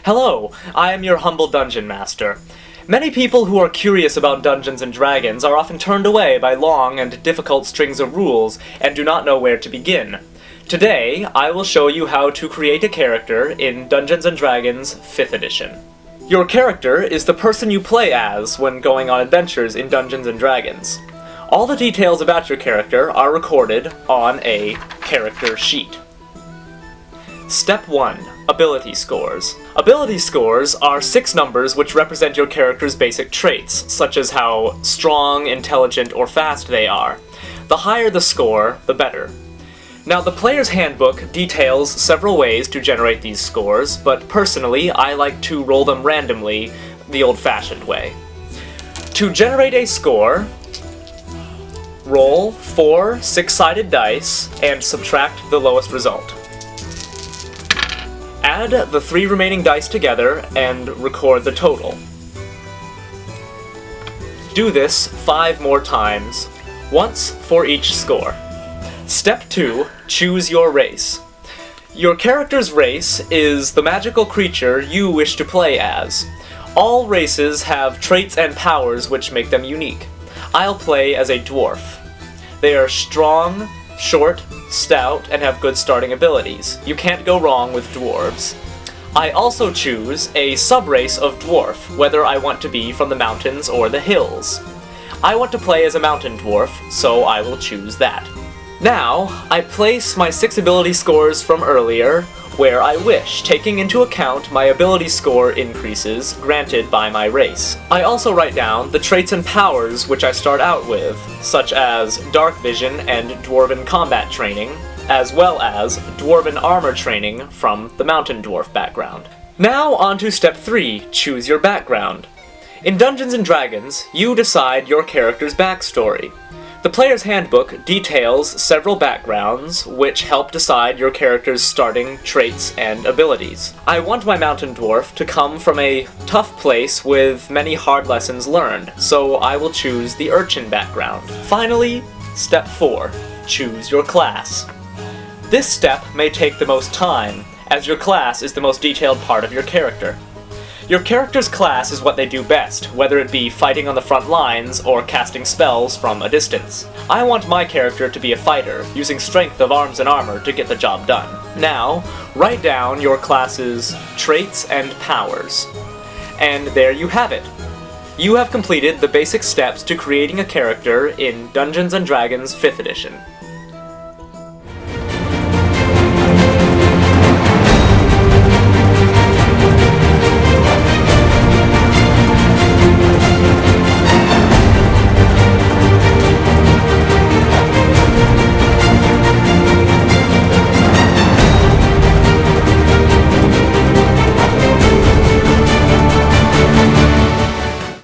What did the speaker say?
Hello, I am your humble dungeon master. Many people who are curious about Dungeons and Dragons are often turned away by long and difficult strings of rules and do not know where to begin. Today, I will show you how to create a character in Dungeons and Dragons 5th edition. Your character is the person you play as when going on adventures in Dungeons and Dragons. All the details about your character are recorded on a character sheet. Step 1. Ability scores. Ability scores are 6 numbers which represent your character's basic traits, such as how strong, intelligent, or fast they are. The higher the score, the better. Now, the player's handbook details several ways to generate these scores, but personally, I like to roll them randomly, the old-fashioned way. To generate a score, roll 4 6-sided dice and subtract the lowest result. Add the 3 remaining dice together and record the total. Do this 5 more times, once for each score. Step 2. Choose your race. Your character's race is the magical creature you wish to play as. All races have traits and powers which make them unique. I'll play as a dwarf. They are strong, short, stout, and have good starting abilities. You can't go wrong with dwarves. I also choose a subrace of dwarf, whether I want to be from the mountains or the hills. I want to play as a mountain dwarf, so I will choose that. Now, I place my 6 ability scores from earlier where I wish, taking into account my ability score increases granted by my race. I also write down the traits and powers which I start out with, such as Dark Vision and Dwarven Combat Training, as well as Dwarven Armor Training from the Mountain Dwarf background. Now on to Step 3, choose your background. In Dungeons and Dragons, you decide your character's backstory. The player's handbook details several backgrounds which help decide your character's starting traits and abilities. I want my mountain dwarf to come from a tough place with many hard lessons learned, so I will choose the urchin background. Finally, Step 4. Choose your class. This step may take the most time, as your class is the most detailed part of your character. Your character's class is what they do best, whether it be fighting on the front lines or casting spells from a distance. I want my character to be a fighter, using strength of arms and armor to get the job done. Now, write down your class's traits and powers. And there you have it. You have completed the basic steps to creating a character in Dungeons and Dragons 5th edition.